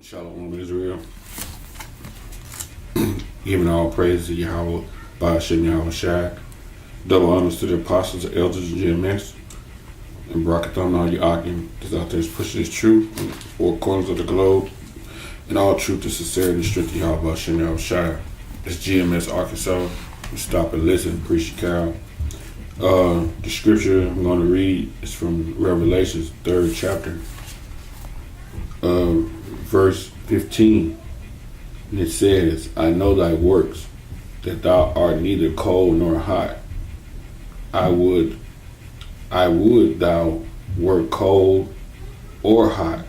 Shalom Israel. Giving all praise to Yahweh, Ba'ashem Yahweh Shai. Double honors to the apostles, the elders, and GMS. And Barakathon, all you Akim that's out there pushing this truth in the four corners of the globe. And all truth and sincerity and strength to Yahweh, Ba'ashem Yahweh Shai. It's GMS Arkansas. Stop and listen, preach your cow. The scripture I'm going to read is from Revelations, 3rd chapter. Verse 15, and it says, I know thy works, that thou art neither cold nor hot. I would thou wert cold or hot.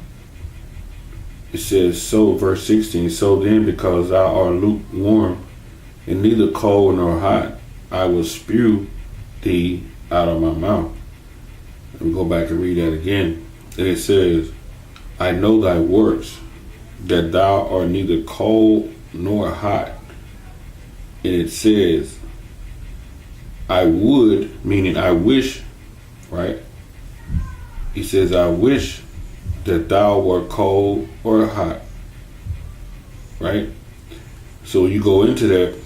It says, so verse 16, so then because thou art lukewarm and neither cold nor hot, I will spew thee out of my mouth. Let me go back and read that again. And it says, I know thy works, that thou art neither cold nor hot. And it says, I would, meaning I wish, right? He says, I wish that thou wert cold or hot, right? So you go into that,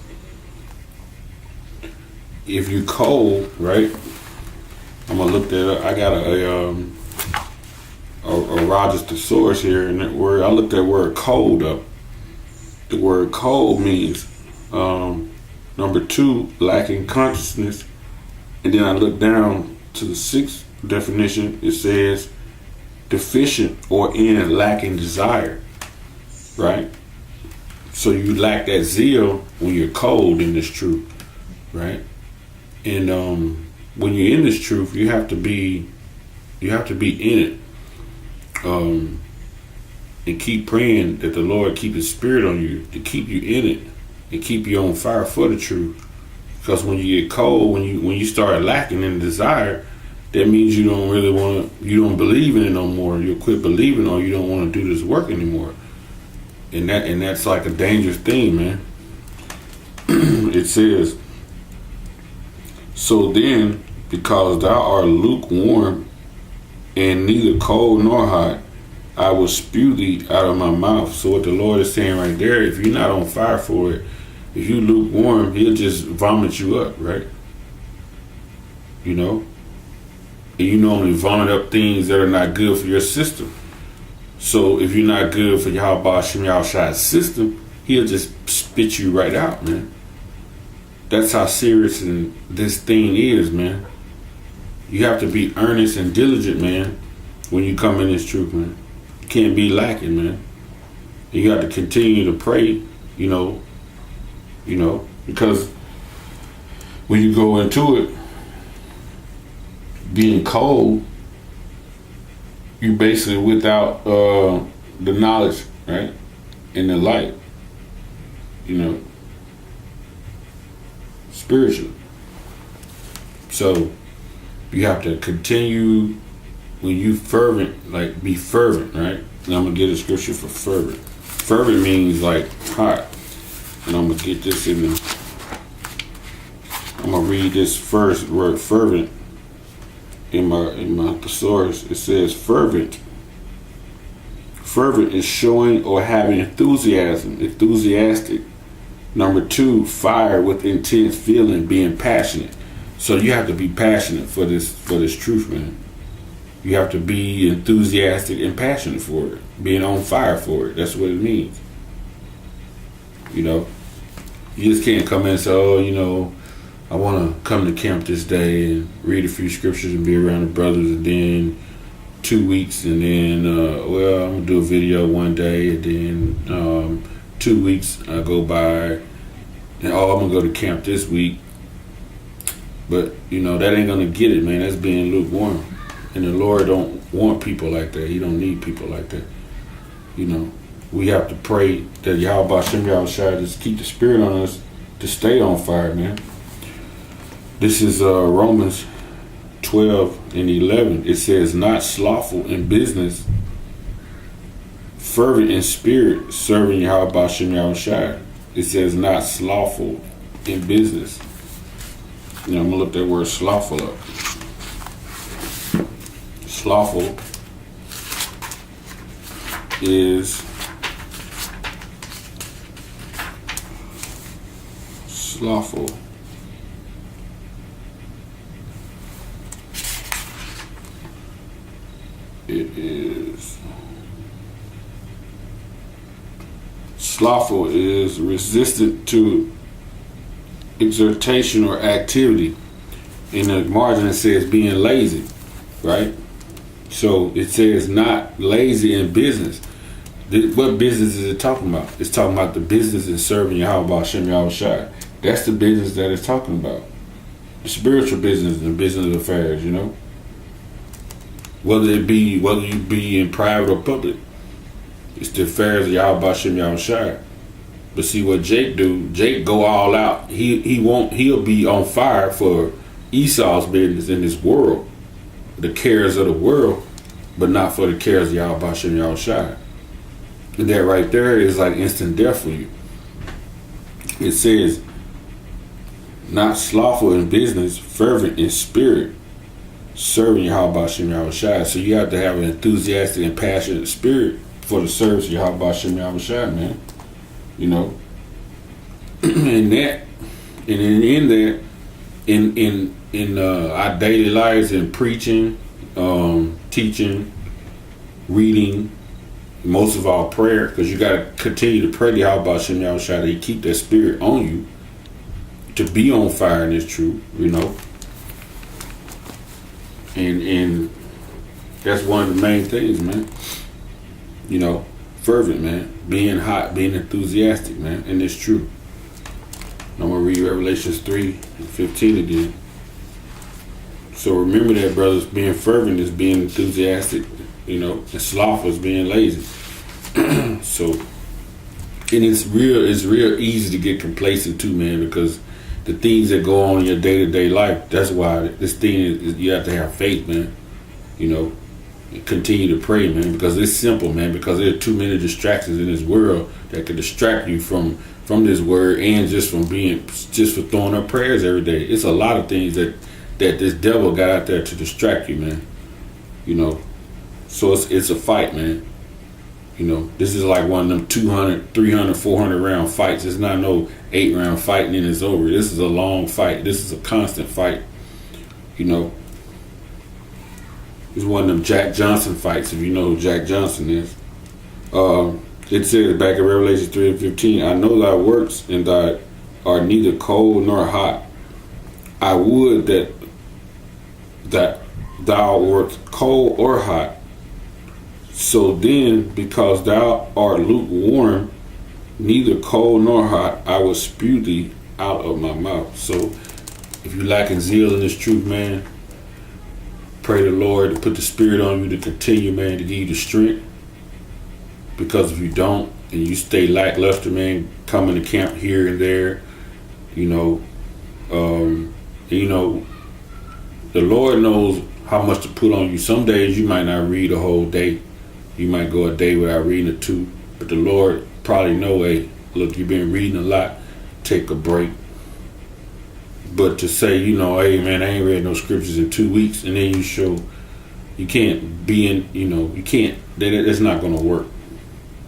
if you cold, right? I'm gonna look that up. I got a Rogers thesaurus here, and that word, I looked that word cold up. The word cold means number 2, lacking consciousness, and then I looked down to the 6th definition. It says deficient or in lacking desire, right? So you lack that zeal when you're cold in this truth, right? And when you're in this truth, you have to be in it. And keep praying that the Lord keep His Spirit on you to keep you in it and keep you on fire for the truth. Because when you get cold, when you start lacking in desire, that means you don't really you don't believe in it no more. You'll quit believing, or you don't want to do this work anymore. And that's like a dangerous thing, man. It says, so then, because thou art lukewarm and neither cold nor hot, I will spew thee out of my mouth. So what the Lord is saying right there, if you're not on fire for it, if you lukewarm, He'll just vomit you up, right? You know? And you normally vomit up things that are not good for your system. So if you're not good for Yahweh Shem Yahweh Shai's system, He'll just spit you right out, man. That's how serious this thing is, man. You have to be earnest and diligent, man, when you come in this truth, man. You can't be lacking, man. And you have to continue to pray, you know, because when you go into it being cold, you basically without the knowledge, right, and the light, spiritually. So you have to continue when you fervent, like be fervent, right? And I'm going to get a scripture for fervent. Fervent means like hot. And I'm going to get this in there. I'm going to read this first word, fervent, in my thesaurus. It says fervent. Fervent is showing or having enthusiasm, enthusiastic. Number 2, fire with intense feeling, being passionate. So you have to be passionate for this truth, man. You have to be enthusiastic and passionate for it, being on fire for it. That's what it means. You just can't come in and say, I want to come to camp this day and read a few scriptures and be around the brothers, and then 2 weeks, and then I'm gonna do a video one day, and then 2 weeks go by, and I'm gonna go to camp this week. But that ain't gonna get it, man. That's being lukewarm. And the Lord don't want people like that. He don't need people like that. We have to pray that Yahweh Shem Yahweh Shai just keep the Spirit on us to stay on fire, man. This is Romans 12:11. It says, not slothful in business, fervent in spirit, serving Yahweh Shem Yahweh Shai. It says, not slothful in business. I'm going to look that word slothful up. Slothful is Slothful. It is slothful is resistant to exertion or activity. In the margin it says being lazy, right? So it says not lazy in business. What business is it talking about? It's talking about the business in serving Yahweh Hashem Yahushua. That's the business that it's talking about. The spiritual business and business affairs, you know. Whether you be in private or public, it's the affairs of Yahweh Hashem Yahushua. But see what Jake do? Jake go all out. He'll be on fire for Esau's business in this world, the cares of the world, but not for the cares of Yahweh Hashem Yahushua. And that right there is like instant death for you. It says, not slothful in business, fervent in spirit, serving Yahweh Hashem Yahushua. So you have to have an enthusiastic and passionate spirit for the service of Yahweh Hashem Yahushua, man. You know, in our daily lives, in preaching, teaching, reading, most of all prayer, because you got to continue to pray to Yahweh Hashem Yahushua that He keep that spirit on you to be on fire in this truth, you know. And that's one of the main things, man. You know, fervent, man. Being hot, being enthusiastic, man. And it's true. I'm going to read Revelations 3:15 again. So remember that, brothers. Being fervent is being enthusiastic, you know. And slothful is being lazy. So, and it's real easy to get complacent too, man, because the things that go on in your day-to-day life, that's why this thing is you have to have faith, man. You know, and continue to pray, man, because it's simple, man, because there are too many distractions in this world that could distract you from this word and just for throwing up prayers every day. It's a lot of things that this devil got out there to distract you, man. You know, so it's a fight, man. You know, this is like one of them 200, 300, 400 round fights. It's not no 8-round fight and then it's over. This is a long fight. This is a constant fight. You know, it's one of them Jack Johnson fights, if you know who Jack Johnson is. It says back in Revelation 3:15, I know thy works and thy are neither cold nor hot. I would that thou wert cold or hot. So then, because thou art lukewarm, neither cold nor hot, I will spew thee out of my mouth. So, if you lacking zeal in this truth, man, pray the Lord to put the Spirit on you to continue, man, to give you the strength. Because if you don't, and you stay lackluster, man, coming to camp here and there, you know, the Lord knows how much to put on you. Some days you might not read a whole day. You might go a day without reading or two. But the Lord probably know, hey, look, you've been reading a lot. Take a break. But to say, you know, hey, man, I ain't read no scriptures in 2 weeks, and then you can't be in, you know, you can't, that's not going to work.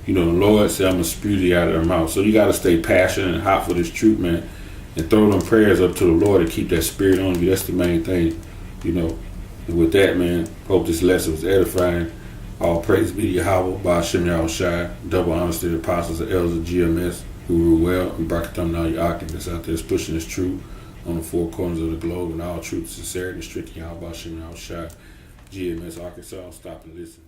You know, the Lord said, I'm going to spew thee out of their mouth. So you got to stay passionate and hot for this truth, man. And throw them prayers up to the Lord to keep that spirit on you. That's the main thing, you know. And with that, man, hope this lesson was edifying. All praise be to Yahweh, by Hashem Yahushua, double honors to the apostles and elders of GMS who rule well, and Brakatam now your occupants out there pushing this truth on the four corners of the globe, and all truth, sincerity, and strictly Yahweh, Hashem Yahushua, GMS Arkansas. Stop and listen.